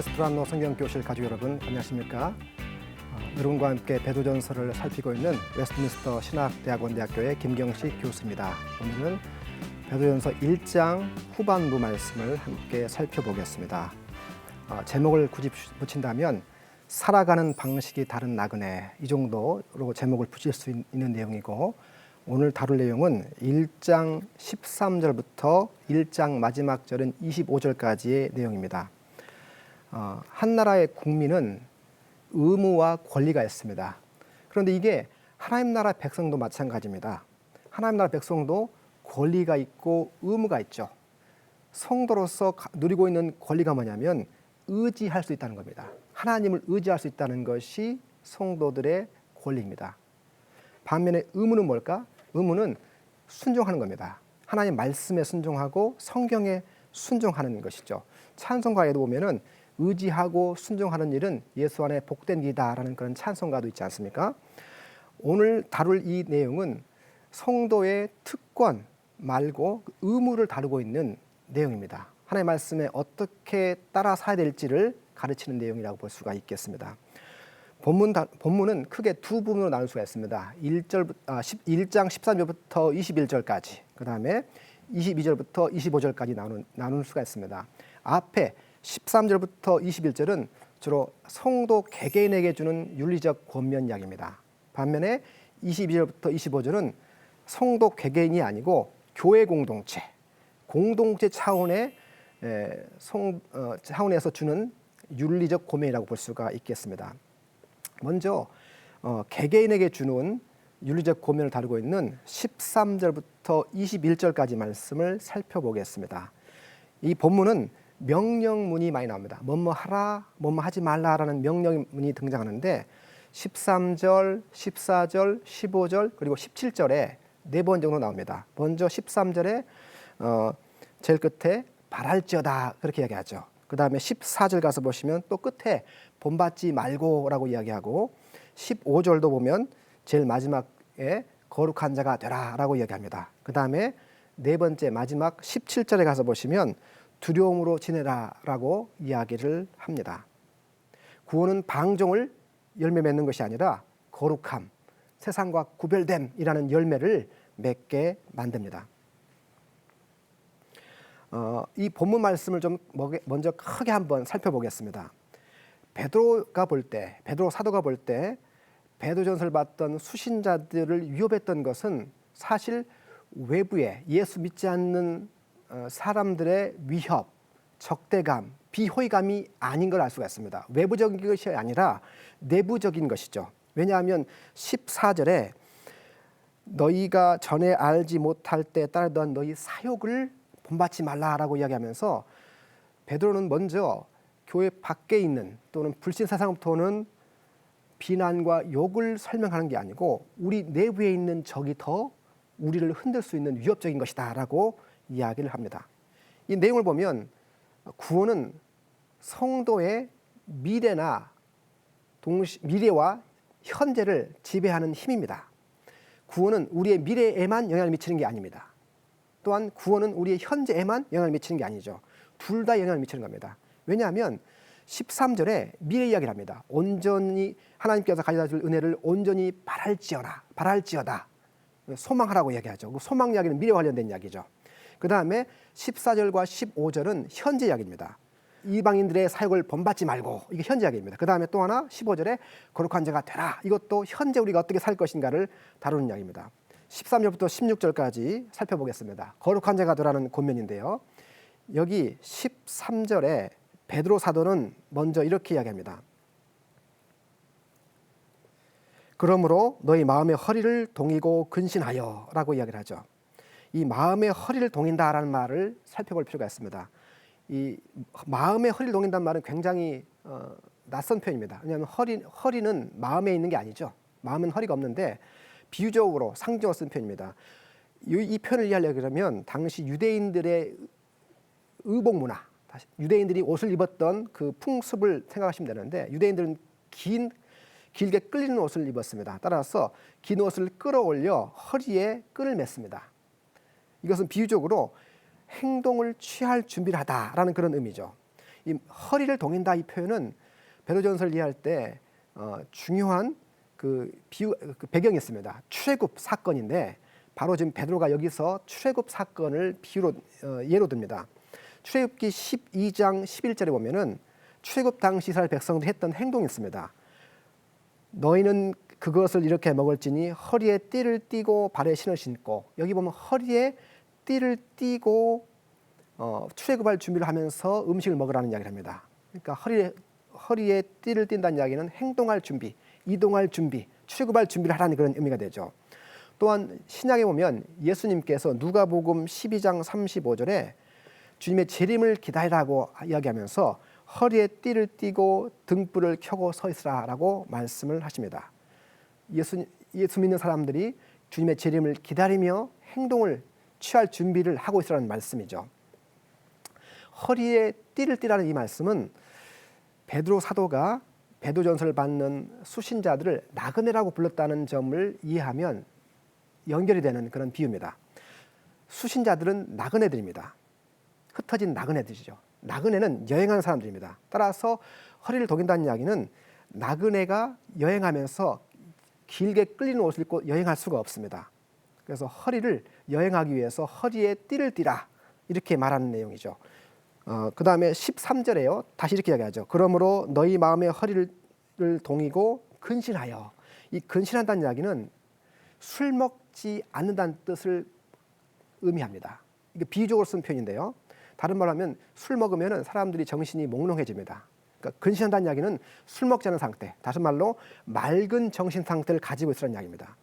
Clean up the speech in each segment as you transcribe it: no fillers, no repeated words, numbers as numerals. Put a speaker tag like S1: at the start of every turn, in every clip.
S1: KBS 브란노 성경교실 가족 여러분 안녕하십니까? 여러분과 함께 베드로전서를 살피고 있는 웨스트민스터 신학대학원대학교의 김경식 교수입니다. 오늘은 베드로전서 1장 후반부 말씀을 함께 살펴보겠습니다. 제목을 굳이 붙인다면 살아가는 방식이 다른 나그네, 이 정도로 제목을 붙일 수 있는 내용이고, 오늘 다룰 내용은 1장 13절부터 1장 마지막 절인 25절까지의 내용입니다. 한 나라의 국민은 의무와 권리가 있습니다. 그런데 이게 하나님 나라 백성도 마찬가지입니다. 하나님 나라 백성도 권리가 있고 의무가 있죠. 성도로서 누리고 있는 권리가 뭐냐면 의지할 수 있다는 겁니다. 하나님을 의지할 수 있다는 것이 성도들의 권리입니다. 반면에 의무는 뭘까? 의무는 순종하는 겁니다. 하나님 말씀에 순종하고 성경에 순종하는 것이죠. 찬송가에도 보면은 의지하고 순종하는 일은 예수 안에 복된 일이다라는 그런 찬송가도 있지 않습니까? 오늘 다룰 이 내용은 성도의 특권 말고 의무를 다루고 있는 내용입니다. 하나님의 말씀에 어떻게 따라 살아야 될지를 가르치는 내용이라고 볼 수가 있겠습니다. 본문은 크게 두 부분으로 나눌 수가 있습니다. 1장 13절부터 21절까지, 그 다음에 22절부터 25절까지 나눌 수가 있습니다. 앞에 13절부터 21절은 주로 성도 개개인에게 주는 윤리적 권면 이야기입니다. 반면에 22절부터 25절은 성도 개개인이 아니고 교회 공동체 차원에서 주는 윤리적 권면이라고 볼 수가 있겠습니다. 먼저 개개인에게 주는 윤리적 권면을 다루고 있는 13절부터 21절까지 말씀을 살펴보겠습니다. 이 본문은 명령문이 많이 나옵니다. 뭐뭐 하라, 뭐뭐 하지 말라라는 명령문이 등장하는데 13절, 14절, 15절 그리고 17절에 4번 정도 나옵니다. 먼저 13절에 제일 끝에 바랄지어다 그렇게 이야기하죠. 그 다음에 14절 가서 보시면 또 끝에 본받지 말고라고 이야기하고, 15절도 보면 제일 마지막에 거룩한 자가 되라라고 이야기합니다. 그 다음에 네 번째 마지막 17절에 가서 보시면 두려움으로 지내라라고 이야기를 합니다. 구원은 방종을 열매 맺는 것이 아니라 거룩함, 세상과 구별됨이라는 열매를 맺게 만듭니다. 이 본문 말씀을 좀 먼저 크게 한번 살펴보겠습니다. 베드로 사도가 볼 때 베드로전서를 봤던 수신자들을 위협했던 것은 사실 외부의 예수 믿지 않는 사람들의 위협, 적대감, 비호의감이 아닌 걸 알 수가 있습니다. 외부적인 것이 아니라 내부적인 것이죠. 왜냐하면 14절에 너희가 전에 알지 못할 때 따르던 너희 사욕을 본받지 말라라고 이야기하면서 베드로는 먼저 교회 밖에 있는 또는 불신 세상부터 오는 비난과 욕을 설명하는 게 아니고 우리 내부에 있는 적이 더 우리를 흔들 수 있는 위협적인 것이다라고 이야기를 합니다. 이 내용을 보면 구원은 성도의 미래와 현재를 지배하는 힘입니다. 구원은 우리의 미래에만 영향을 미치는 게 아닙니다. 또한 구원은 우리의 현재에만 영향을 미치는 게 아니죠. 둘 다 영향을 미치는 겁니다. 왜냐하면 13절에 미래 이야기를 합니다. 온전히 하나님께서 가져다 줄 은혜를 온전히 바랄지어다. 소망하라고 이야기하죠. 소망 이야기는 미래와 관련된 이야기죠. 그 다음에 14절과 15절은 현재 이야기입니다. 이방인들의 사역을 본받지 말고, 이게 현재 이야기입니다. 그 다음에 또 하나 15절에 거룩한 자가 되라. 이것도 현재 우리가 어떻게 살 것인가를 다루는 이야기입니다. 13절부터 16절까지 살펴보겠습니다. 거룩한 자가 되라는 권면인데요. 여기 13절에 베드로 사도는 먼저 이렇게 이야기합니다. 그러므로 너희 마음의 허리를 동이고 근신하여 라고 이야기를 하죠. 이 마음의 허리를 동인다라는 말을 살펴볼 필요가 있습니다. 이 마음의 허리를 동인다는 말은 굉장히 낯선 표현입니다. 왜냐하면 허리는 마음에 있는 게 아니죠. 마음은 허리가 없는데 비유적으로 상징적으로 쓴 표현입니다. 이 표현을 이해하려고 그러면 당시 유대인들의 의복 문화, 유대인들이 옷을 입었던 그 풍습을 생각하시면 되는데, 유대인들은 길게 끌리는 옷을 입었습니다. 따라서 긴 옷을 끌어올려 허리에 끈을 맸습니다. 이것은 비유적으로 행동을 취할 준비를 하다라는 그런 의미죠. 이 허리를 동인다 이 표현은 베드로전서를 이해할 때 중요한 그 배경이 있습니다. 출애굽 사건인데 바로 지금 베드로가 여기서 출애굽 사건을 예로 듭니다. 출애굽기 12장 11절에 보면은 출애굽 당시 이스라엘 백성들이 했던 행동이 있습니다. 너희는 그것을 이렇게 먹을지니 허리에 띠를 띠고 발에 신을 신고, 여기 보면 허리에 띠를 띠고 출애굽할 준비를 하면서 음식을 먹으라는 이야기를 합니다. 그러니까 허리에 띠를 띈다는 이야기는 행동할 준비, 이동할 준비, 출애굽할 준비를 하라는 그런 의미가 되죠. 또한 신약에 보면 예수님께서 누가복음 12장 35절에 주님의 재림을 기다리라고 이야기하면서 허리에 띠를 띠고 등불을 켜고 서 있으라라고 말씀을 하십니다. 예수 믿는 사람들이 주님의 재림을 기다리며 행동을 취할 준비를 하고 있으라는 말씀이죠. 허리에 띠를 띠라는 이 말씀은 베드로 사도가 베드로전서를 받는 수신자들을 나그네라고 불렀다는 점을 이해하면 연결이 되는 그런 비유입니다. 수신자들은 나그네들입니다. 흩어진 나그네들이죠. 나그네는 여행하는 사람들입니다. 따라서 허리를 동인다는 이야기는 나그네가 여행하면서 길게 끌리는 옷을 입고 여행할 수가 없습니다. 그래서 허리를 여행하기 위해서 허리에 띠를 띠라 이렇게 말하는 내용이죠. 그 다음에 13절에요. 다시 이렇게 이야기하죠. 그러므로 너희 마음의 허리를 동이고 근신하여. 이 근신한다는 이야기는 술 먹지 않는다는 뜻을 의미합니다. 이게 비유적으로 쓴 표현인데요. 다른 말로 하면 술 먹으면 사람들이 정신이 몽롱해집니다. 그러니까 근신한다는 이야기는 술 먹지 않은 상태, 다시 말로 맑은 정신 상태를 가지고 있으라는 이야기입니다.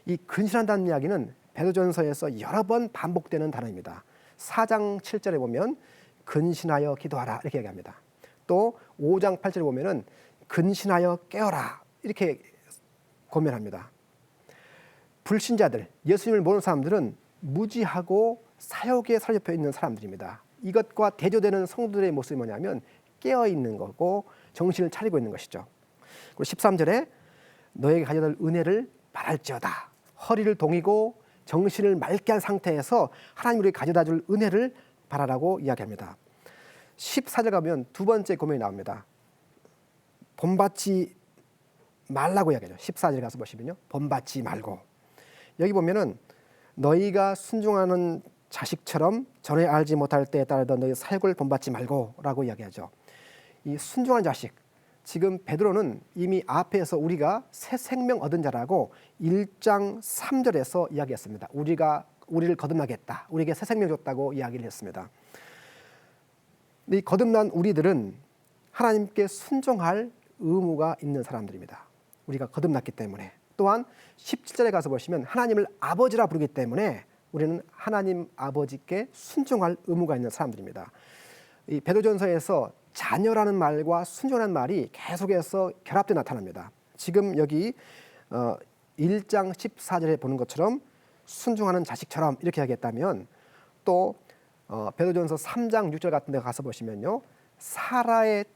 S1: 이 근신한다는 이야기는 베드로전서에서 여러 번 반복되는 단어입니다. 4장 7절에 보면 근신하여 기도하라 이렇게 얘기합니다. 또 5장 8절에 보면은 근신하여 깨어라 이렇게 고면합니다. 불신자들, 예수님을 모르는 사람들은 무지하고 사욕에 사로잡혀 있는 사람들입니다. 이것과 대조되는 성도들의 모습이 뭐냐면 깨어 있는 거고 정신을 차리고 있는 것이죠. 그리고 13절에 너에게 가져다 줄 은혜를 바랄지어다. 허리를 동이고 정신을 맑게 한 상태에서 하나님 우리에게 가져다 줄 은혜를 바라라고 이야기합니다. 14절 가면 두 번째 고민이 나옵니다. 본받지 말라고 이야기하죠. 14절 가서 보시면요. 본받지 말고. 여기 보면은 너희가 순종하는 자식처럼 전에 알지 못할 때에 따르던 너희 사역을 본받지 말고라고 이야기하죠. 이 순종한 자식, 지금 베드로는 이미 앞에서 우리가 새 생명 얻은 자라고 1장 3절에서 이야기했습니다. 우리를 거듭나겠다, 우리에게 새 생명 줬다고 이야기를 했습니다. 이 거듭난 우리들은 하나님께 순종할 의무가 있는 사람들입니다. 우리가 거듭났기 때문에. 또한 17절에 가서 보시면 하나님을 아버지라 부르기 때문에 우리는 하나님 아버지께 순종할 의무가 있는 사람들입니다. 이 베드로전서에서 자녀라는 말과 순종하는 말이 계속해서 결합되어 나타납니다. 지금 여기 1장 14절에 보는 것처럼 순종하는 자식처럼 이렇게 하겠다면 또 베드로전서 3장 6절 같은 데 가서 보시면요. 사라의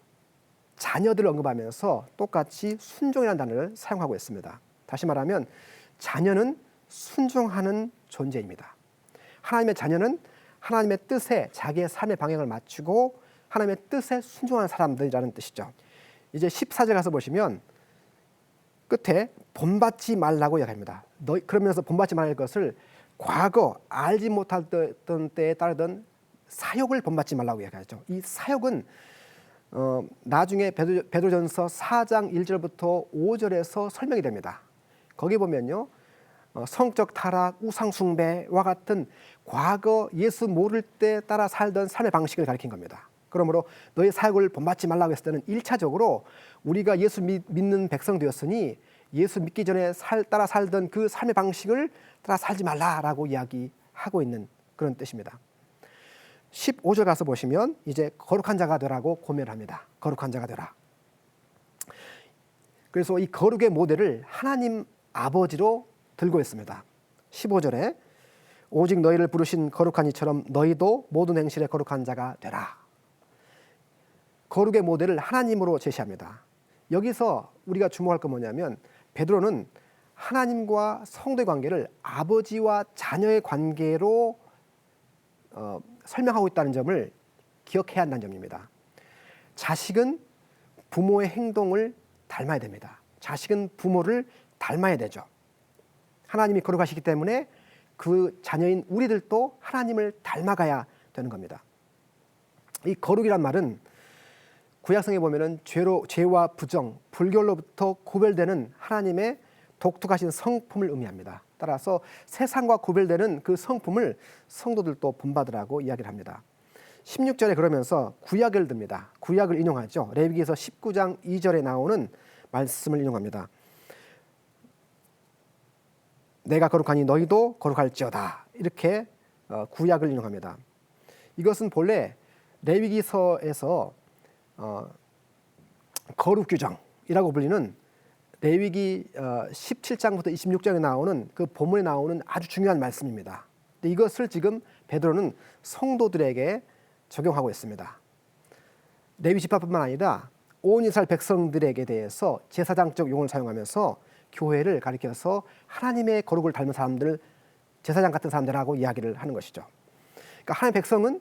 S1: 자녀들을 언급하면서 똑같이 순종이라는 단어를 사용하고 있습니다. 다시 말하면 자녀는 순종하는 존재입니다. 하나님의 자녀는 하나님의 뜻에 자기의 삶의 방향을 맞추고 하나님의 뜻에 순종하는 사람들이라는 뜻이죠. 이제 14절 가서 보시면 끝에 본받지 말라고 이야기합니다. 그러면서 본받지 말할 것을 과거 알지 못했던 때에 따르던 사욕을 본받지 말라고 이야기하죠. 이 사욕은 나중에 베드로전서 4장 1절부터 5절에서 설명이 됩니다. 거기 보면요. 성적 타락, 우상 숭배와 같은 과거 예수 모를 때 따라 살던 삶의 방식을 가리킨 겁니다. 그러므로 너의 사역을 본받지 말라고 했을 때는 1차적으로 우리가 예수 믿는 백성 되었으니 예수 믿기 전에 따라 살던 그 삶의 방식을 따라 살지 말라라고 이야기하고 있는 그런 뜻입니다. 15절 가서 보시면 이제 거룩한 자가 되라고 고면합니다. 거룩한 자가 되라. 그래서 이 거룩의 모델을 하나님 아버지로 들고 있습니다. 15절에 오직 너희를 부르신 거룩한 이처럼 너희도 모든 행실에 거룩한 자가 되라. 거룩의 모델을 하나님으로 제시합니다. 여기서 우리가 주목할 건 뭐냐면 베드로는 하나님과 성도의 관계를 아버지와 자녀의 관계로 설명하고 있다는 점을 기억해야 한다는 점입니다. 자식은 부모의 행동을 닮아야 됩니다. 자식은 부모를 닮아야 되죠. 하나님이 거룩하시기 때문에 그 자녀인 우리들도 하나님을 닮아가야 되는 겁니다. 이 거룩이란 말은 구약성에 보면은 죄와 부정, 불결로부터 구별되는 하나님의 독특하신 성품을 의미합니다. 따라서 세상과 구별되는 그 성품을 성도들도 본받으라고 이야기를 합니다. 16절에 그러면서 구약을 듭니다. 구약을 인용하죠. 레위기에서 19장 2절에 나오는 말씀을 인용합니다. 내가 거룩하니 너희도 거룩할지어다. 이렇게 구약을 인용합니다. 이것은 본래 레위기서에서 거룩 규정이라고 불리는 레위기 17장부터 26장에 나오는 그 본문에 나오는 아주 중요한 말씀입니다. 근데 이것을 지금 베드로는 성도들에게 적용하고 있습니다. 레위 지파뿐만 아니라 온 이스라엘 백성들에게 대해서 제사장적 용어를 사용하면서 교회를 가리켜서 하나님의 거룩을 닮은 사람들, 제사장 같은 사람들하고 이야기를 하는 것이죠. 그러니까 하나님의 백성은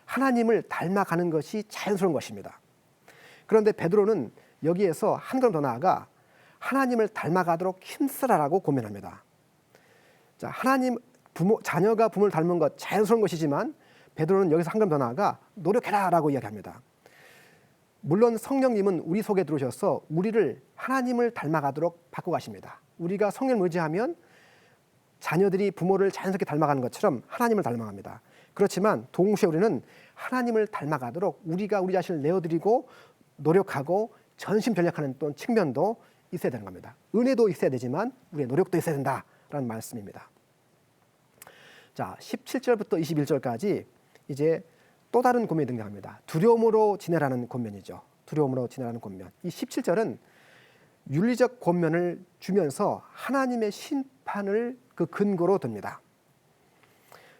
S1: 하나님을 닮아가는 것이 자연스러운 것입니다. 그런데 베드로는 여기에서 한 걸음 더 나아가 하나님을 닮아가도록 힘쓰라라고 고면합니다. 자, 자녀가 부모를 닮은 것 자연스러운 것이지만 베드로는 여기서 한 걸음 더 나아가 노력해라라고 이야기합니다. 물론 성령님은 우리 속에 들어오셔서 우리를 하나님을 닮아가도록 바꿔가십니다. 우리가 성령을 의지하면 자녀들이 부모를 자연스럽게 닮아가는 것처럼 하나님을 닮아갑니다. 그렇지만 동시에 우리는 하나님을 닮아가도록 우리가 우리 자신을 내어드리고 노력하고 전심전력하는 또 측면도 있어야 되는 겁니다. 은혜도 있어야 되지만 우리의 노력도 있어야 된다라는 말씀입니다. 자, 17절부터 21절까지 이제 또 다른 권면이 등장합니다. 두려움으로 지내라는 권면이죠. 두려움으로 지내라는 권면. 이 17절은 윤리적 권면을 주면서 하나님의 심판을 그 근거로 듭니다.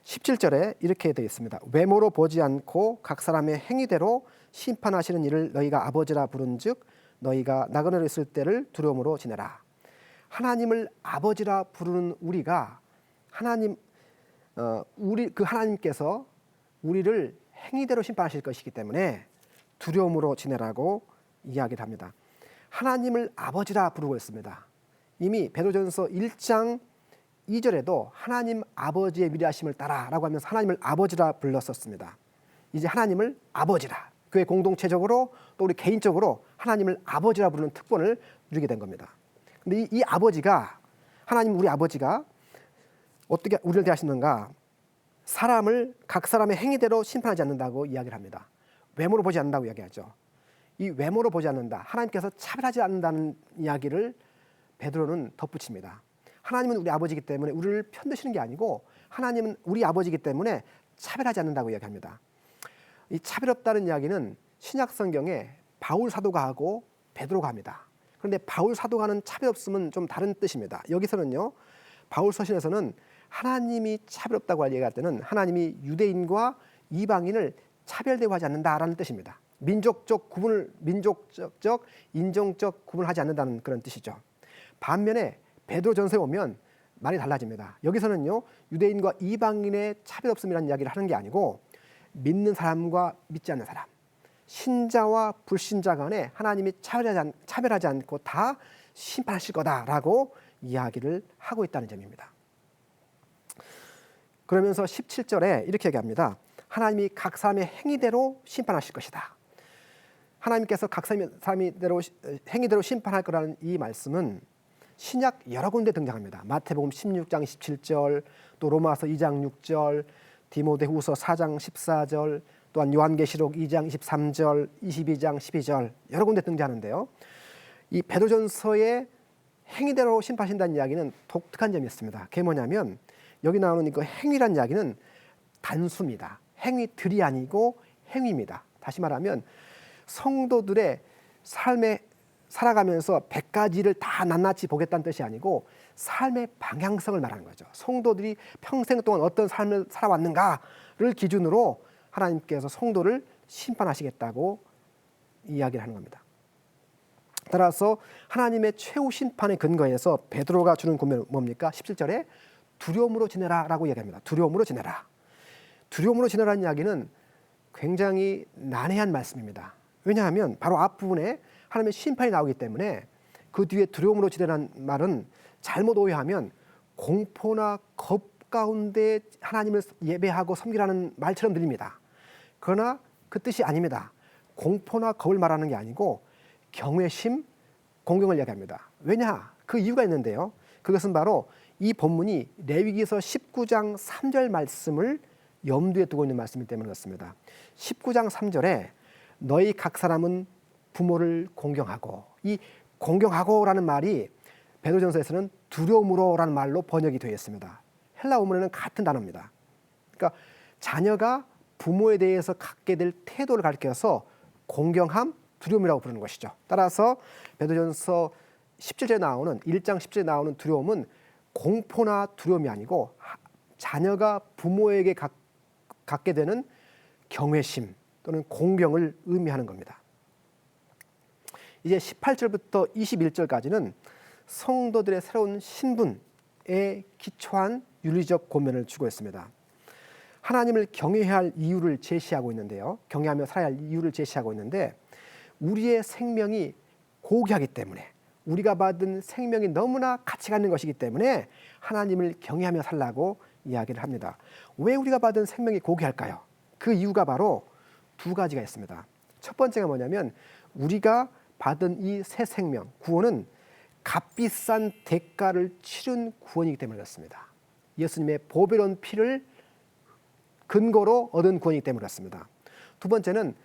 S1: 17절에 이렇게 되어 있습니다. 외모로 보지 않고 각 사람의 행위대로 심판하시는 이를 너희가 아버지라 부른즉 너희가 나그네로 있을 때를 두려움으로 지내라. 하나님을 아버지라 부르는 우리가 하나님께서 우리를 행위대로 심판하실 것이기 때문에 두려움으로 지내라고 이야기를 합니다. 하나님을 아버지라 부르고 있습니다. 이미 베드로전서 1장 2절에도 하나님 아버지의 위대하심을 따라라고 하면서 하나님을 아버지라 불렀었습니다. 이제 하나님을 아버지라, 교회 공동체적으로 또 우리 개인적으로 하나님을 아버지라 부르는 특권을 누리게 된 겁니다. 근데 이 아버지가, 하나님 우리 아버지가 어떻게 우리를 대하시는가? 사람을 각 사람의 행위대로 심판하지 않는다고 이야기를 합니다. 외모로 보지 않는다고 이야기하죠. 이 외모로 보지 않는다, 하나님께서 차별하지 않는다는 이야기를 베드로는 덧붙입니다. 하나님은 우리 아버지이기 때문에 우리를 편드시는 게 아니고 하나님은 우리 아버지이기 때문에 차별하지 않는다고 이야기합니다. 이 차별 없다는 이야기는 신약 성경에 바울 사도가 하고 베드로가 합니다. 그런데 바울 사도가 하는 차별 없음은 좀 다른 뜻입니다. 여기서는요, 바울 서신에서는 하나님이 차별 없다고 얘기할 때는 하나님이 유대인과 이방인을 차별 대우하지 않는다라는 뜻입니다. 민족적, 인종적 구분을 하지 않는다는 그런 뜻이죠. 반면에 베드로전서에 오면 말이 달라집니다. 여기서는요, 유대인과 이방인의 차별 없음이라는 이야기를 하는 게 아니고 믿는 사람과 믿지 않는 사람, 신자와 불신자 간에 하나님이 차별하지 않고 다 심판하실 거다라고 이야기를 하고 있다는 점입니다. 그러면서 17절에 이렇게 얘기합니다. 하나님이 각 사람의 행위대로 심판하실 것이다. 하나님께서 각 사람의 행위대로 심판할 거라는 이 말씀은 신약 여러 군데 등장합니다. 마태복음 16장 17절, 또 로마서 2장 6절, 디모데후서 4장 14절, 또한 요한계시록 2장 23절, 22장 12절 여러 군데 등장하는데요. 이 베드로전서의 행위대로 심판하신다는 이야기는 독특한 점이 있습니다. 그게 뭐냐면 여기 나오는 그 행위란 이야기는 단수입니다. 행위들이 아니고 행위입니다. 다시 말하면 성도들의 삶에 살아가면서 100가지를 다 낱낱이 보겠다는 뜻이 아니고 삶의 방향성을 말하는 거죠. 성도들이 평생 동안 어떤 삶을 살아왔는가를 기준으로 하나님께서 성도를 심판하시겠다고 이야기를 하는 겁니다. 따라서 하나님의 최후 심판의 근거에서 베드로가 주는 권면은 뭡니까? 17절에 두려움으로 지내라라고 이야기합니다. 두려움으로 지내라. 두려움으로 지내라는 이야기는 굉장히 난해한 말씀입니다. 왜냐하면 바로 앞부분에 하나님의 심판이 나오기 때문에 그 뒤에 두려움으로 지대라는 말은 잘못 오해하면 공포나 겁 가운데 하나님을 예배하고 섬기라는 말처럼 들립니다. 그러나 그 뜻이 아닙니다. 공포나 겁을 말하는 게 아니고 경외심, 공경을 이야기합니다. 왜냐? 그 이유가 있는데요. 그것은 바로 이 본문이 레위기서 19장 3절 말씀을 염두에 두고 있는 말씀이기 때문에 그렇습니다. 19장 3절에 너희 각 사람은 부모를 공경하고, 이 공경하고라는 말이 베드로전서에서는 두려움으로라는 말로 번역이 되어 있습니다. 헬라 원문에는 같은 단어입니다. 그러니까 자녀가 부모에 대해서 갖게 될 태도를 가리켜서 공경함, 두려움이라고 부르는 것이죠. 따라서 베드로전서 17절에 나오는 1장 10절에 나오는 두려움은 공포나 두려움이 아니고 자녀가 부모에게 갖게 되는 경외심 또는 공경을 의미하는 겁니다. 이제 18절부터 21절까지는 성도들의 새로운 신분에 기초한 윤리적 고면을 주고 있습니다. 하나님을 경외해야 할 이유를 제시하고 있는데요. 경외하며 살아야 할 이유를 제시하고 있는데, 우리의 생명이 고귀하기 때문에, 우리가 받은 생명이 너무나 가치가 있는 것이기 때문에 하나님을 경외하며 살라고 이야기를 합니다. 왜 우리가 받은 생명이 고귀할까요? 그 이유가 바로 두 가지가 있습니다. 첫 번째가 뭐냐면, 우리가 받은 이 새 생명, 구원은 값비싼 대가를 치른 구원이기 때문에 그렇습니다. 예수님의 보배로운 피를 근거로 얻은 구원이기 때문에 그렇습니다. 두 번째는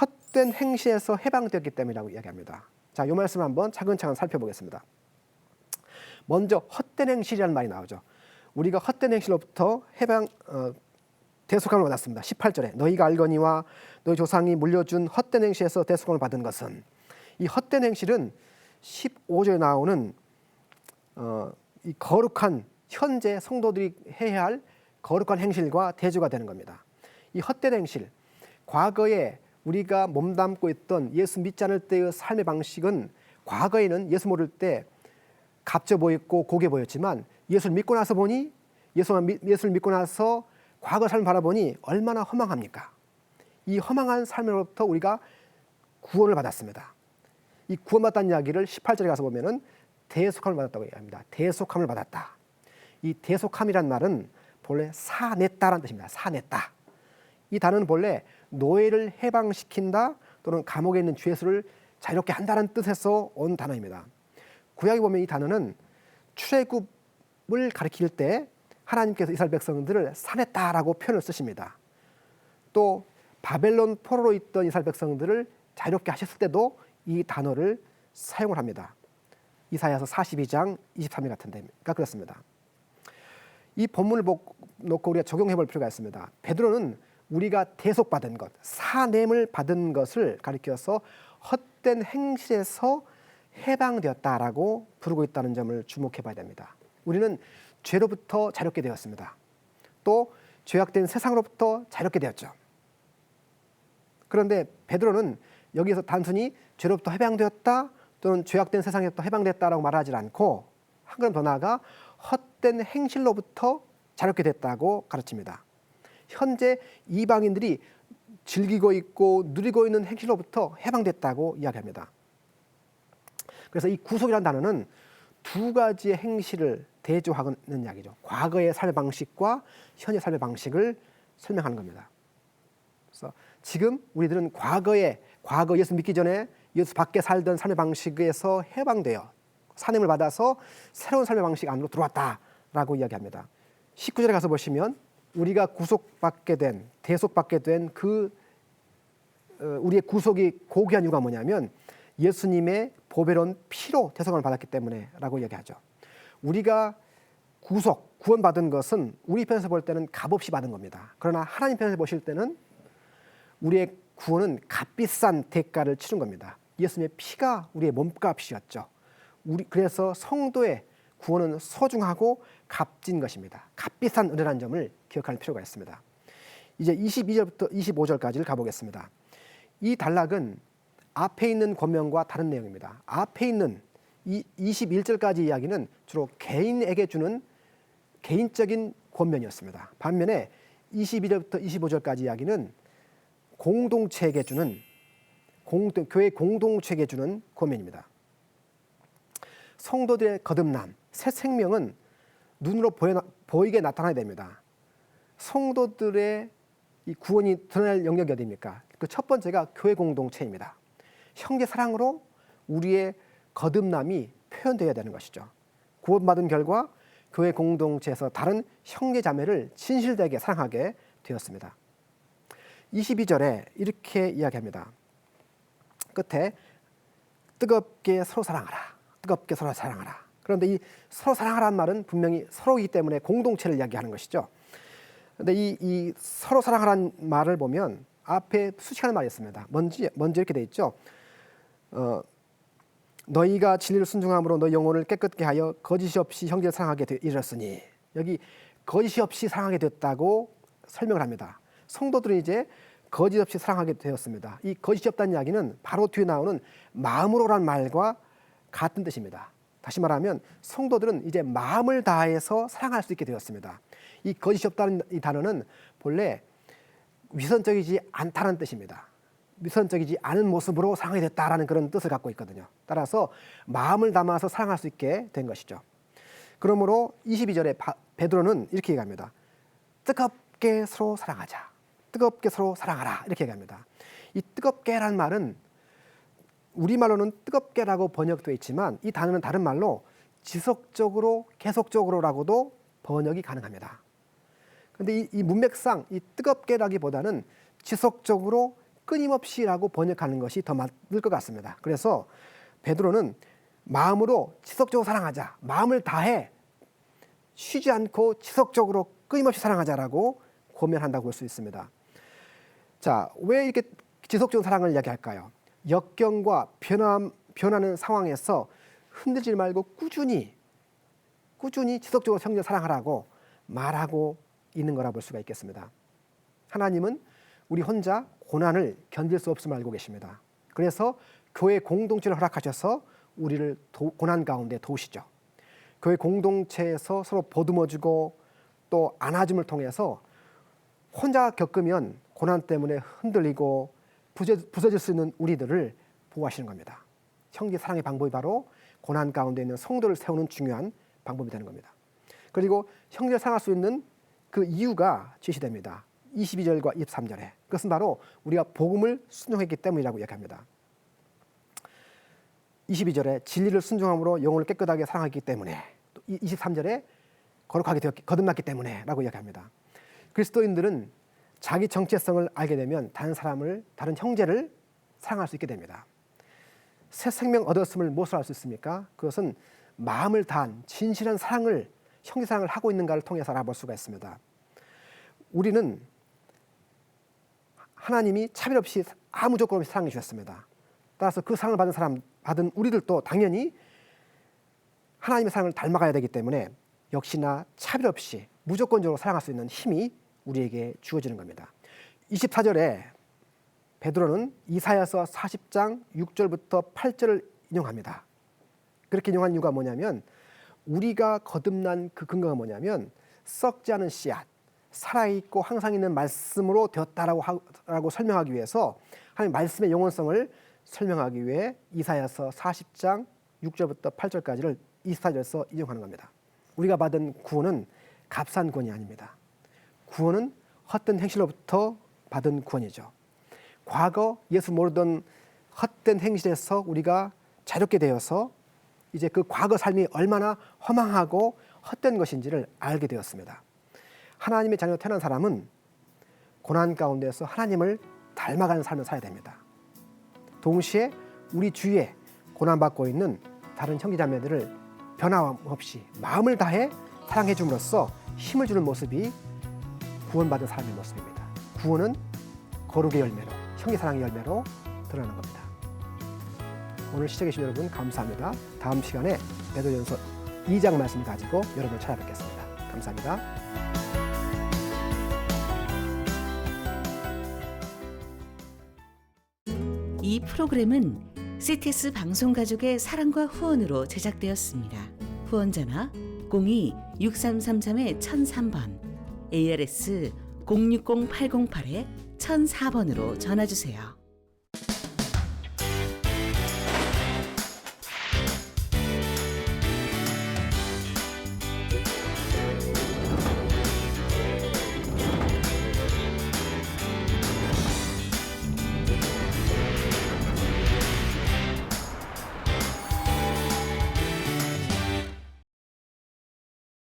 S1: 헛된 행실에서 해방되었기 때문이라고 이야기합니다. 자, 이 말씀 한번 차근차근 살펴보겠습니다. 먼저 헛된 행실이라는 말이 나오죠. 우리가 헛된 행실로부터 대속함을 받았습니다. 18절에 너희가 알거니와 너희 조상이 물려준 헛된 행실에서 대속함을 받은 것은, 이 헛된 행실은 15절에 나오는 이 거룩한, 현재 성도들이 해야 할 거룩한 행실과 대조가 되는 겁니다. 이 헛된 행실, 과거에 우리가 몸담고 있던 예수 믿지 않을 때의 삶의 방식은, 과거에는 예수 모를 때 값져 보였고 고개 보였지만, 예수를 믿고 나서 보니, 예수를 믿고 나서 과거 삶을 바라보니 얼마나 허망합니까? 이 허망한 삶으로부터 우리가 구원을 받았습니다. 이 구원받았다는 이야기를 18절에 가서 보면은 대속함을 받았다고 얘기합니다. 대속함을 받았다. 이 대속함이란 말은 본래 사냈다라는 뜻입니다. 사냈다. 이 단어는 본래 노예를 해방시킨다 또는 감옥에 있는 죄수를 자유롭게 한다는 뜻에서 온 단어입니다. 구약에 보면 이 단어는 출애굽을 가리킬 때 하나님께서 이스라엘 백성들을 사냈다라고 표현을 쓰십니다. 또 바벨론 포로로 있던 이스라엘 백성들을 자유롭게 하셨을 때도 이 단어를 사용을 합니다. 이사야서 42장 23절 같은 데가 그렇습니다. 이 본문을 놓고 우리가 적용해 볼 필요가 있습니다. 베드로는 우리가 대속받은 것, 사냄을 받은 것을 가리켜서 헛된 행실에서 해방되었다라고 부르고 있다는 점을 주목해 봐야 됩니다. 우리는 죄로부터 자유롭게 되었습니다. 또 죄악된 세상으로부터 자유롭게 되었죠. 그런데 베드로는 여기서 단순히 죄로부터 해방되었다 또는 죄악된 세상에부터 해방됐다라고 말하지 않고, 한 걸음 더 나아가 헛된 행실로부터 자유롭게 됐다고 가르칩니다. 현재 이방인들이 즐기고 있고 누리고 있는 행실로부터 해방됐다고 이야기합니다. 그래서 이 구속이라는 단어는 두 가지의 행실을 대조하는 이야기죠. 과거의 삶의 방식과 현재 삶의 방식을 설명하는 겁니다. 그래서 지금 우리들은 과거 예수 믿기 전에 예수 밖에 살던 삶의 방식에서 해방되어 사냄을 받아서 새로운 삶의 방식 안으로 들어왔다라고 이야기합니다. 19절에 가서 보시면 우리가 구속받게 된, 대속받게 된 우리의 구속이 고귀한 이유가 뭐냐면 예수님의 보배로운 피로 대속함을 받았기 때문에라고 이야기하죠. 우리가 구원받은 것은 우리 편에서 볼 때는 값없이 받은 겁니다. 그러나 하나님 편에서 보실 때는 우리의 구원은 값비싼 대가를 치른 겁니다. 예수님의 피가 우리의 몸값이었죠. 그래서 성도의 구원은 소중하고 값진 것입니다. 값비싼 은혜라는 점을 기억할 필요가 있습니다. 이제 22절부터 25절까지를 가보겠습니다. 이 단락은 앞에 있는 권면과 다른 내용입니다. 앞에 있는 이 21절까지 이야기는 주로 개인에게 주는 개인적인 권면이었습니다. 반면에 22절부터 25절까지 이야기는 공동체에게 주는 교회 공동체에게 주는 권면입니다. 성도들의 거듭남, 새 생명은 눈으로 보이게 나타나야 됩니다. 성도들의 이 구원이 드러날 영역이 어디입니까? 그 첫 번째가 교회 공동체입니다. 형제 사랑으로 우리의 거듭남이 표현되어야 되는 것이죠. 구원받은 결과 교회 공동체에서 다른 형제 자매를 진실되게 사랑하게 되었습니다. 22절에 이렇게 이야기합니다. 끝에 뜨겁게 서로 사랑하라. 뜨겁게 서로 사랑하라. 그런데 이 서로 사랑하라는 말은 분명히 서로이기 때문에 공동체를 이야기하는 것이죠. 그런데 이 서로 사랑하라는 말을 보면 앞에 수식하는 말이 있습니다. 먼저 이렇게 돼 있죠. 너희가 진리를 순종함으로 너희 영혼을 깨끗게 하여 거짓이 없이 형제를 사랑하게 이르렀으니, 여기 거짓이 없이 사랑하게 됐다고 설명을 합니다. 성도들은 이제 거짓 없이 사랑하게 되었습니다. 이 거짓이 없다는 이야기는 바로 뒤에 나오는 마음으로란 말과 같은 뜻입니다. 다시 말하면 성도들은 이제 마음을 다해서 사랑할 수 있게 되었습니다. 이 거짓이 없다는 이 단어는 본래 위선적이지 않다는 뜻입니다. 위선적이지 않은 모습으로 사랑이 됐다라는 그런 뜻을 갖고 있거든요. 따라서 마음을 담아서 사랑할 수 있게 된 것이죠. 그러므로 22절에 베드로는 이렇게 얘기합니다. 뜨겁게 서로 사랑하자. 뜨겁게 서로 사랑하라. 이렇게 얘기합니다. 이 뜨겁게라는 말은 우리말로는 뜨겁게라고 번역되어 있지만 이 단어는 다른 말로 지속적으로, 계속적으로라고도 번역이 가능합니다. 그런데 이 문맥상 이 뜨겁게라기보다는 지속적으로, 끊임없이라고 번역하는 것이 더 맞을 것 같습니다. 그래서 베드로는 마음으로 지속적으로 사랑하자, 마음을 다해 쉬지 않고 지속적으로 끊임없이 사랑하자라고 권면한다고 볼 수 있습니다. 자, 왜 이렇게 지속적인 사랑을 이야기할까요? 역경과 변하는 상황에서 흔들지 말고 꾸준히 지속적으로 성령을 사랑하라고 말하고 있는 거라 볼 수가 있겠습니다. 하나님은 우리 혼자 고난을 견딜 수 없음을 알고 계십니다. 그래서 교회 공동체를 허락하셔서 우리를 고난 가운데 도우시죠. 교회 공동체에서 서로 보듬어주고 또 안아줌을 통해서 혼자 겪으면 고난 때문에 흔들리고 부서질 수 있는 우리들을 보호하시는 겁니다. 형제 사랑의 방법이 바로 고난 가운데 있는 성도를 세우는 중요한 방법이 되는 겁니다. 그리고 형제를 사랑할 수 있는 그 이유가 제시됩니다. 22절과 23절에. 그것은 바로 우리가 복음을 순종했기 때문이라고 이야기합니다. 22절에 진리를 순종함으로 영혼을 깨끗하게 사랑하기 때문에, 또 23절에 거룩하게 거듭났기 때문에 라고 이야기합니다. 그리스도인들은 자기 정체성을 알게 되면 다른 형제를 사랑할 수 있게 됩니다. 새 생명 얻었음을 무엇으로 알 수 있습니까? 그것은 마음을 다한 진실한 사랑을, 형제 사랑을 하고 있는가를 통해서 알아볼 수가 있습니다. 우리는 하나님이 차별 없이 아무 조건 없이 사랑해 주셨습니다. 따라서 그 사랑을 받은 우리들도 당연히 하나님의 사랑을 닮아가야 되기 때문에 역시나 차별 없이 무조건적으로 사랑할 수 있는 힘이 우리에게 주어지는 겁니다. 24절에 베드로는 이사야서 40장 6절부터 8절을 인용합니다. 그렇게 인용한 이유가 뭐냐면, 우리가 거듭난 그 근거가 뭐냐면 썩지 않은 씨앗, 살아있고 항상 있는 말씀으로 되었다라고 설명하기 위해서, 하나님 말씀의 영원성을 설명하기 위해 이사야서 40장 6절부터 8절까지를 24절에서 인용하는 겁니다. 우리가 받은 구원은 값싼 구원이 아닙니다. 구원은 헛된 행실로부터 받은 구원이죠. 과거 예수 모르던 헛된 행실에서 우리가 자유롭게 되어서 이제 그 과거 삶이 얼마나 허망하고 헛된 것인지를 알게 되었습니다. 하나님의 자녀로 태어난 사람은 고난 가운데서 하나님을 닮아가는 삶을 살아야 됩니다. 동시에 우리 주위에 고난받고 있는 다른 형제자매들을 변함없이 마음을 다해 사랑해 줌으로써 힘을 주는 모습이 구원받은 사람의 모습입니다. 구원은 거룩의 열매로, 형제 사랑의 열매로 드러나는 겁니다. 오늘 시청해 주신 여러분 감사합니다. 다음 시간에 베드로전서 2장 말씀을 가지고 여러분을 찾아뵙겠습니다. 감사합니다.
S2: 이 프로그램은 CTS 방송가족의 사랑과 후원으로 제작되었습니다. 후원전화 02-6333-1003번, ARS 060-808-1004번으로 전화주세요.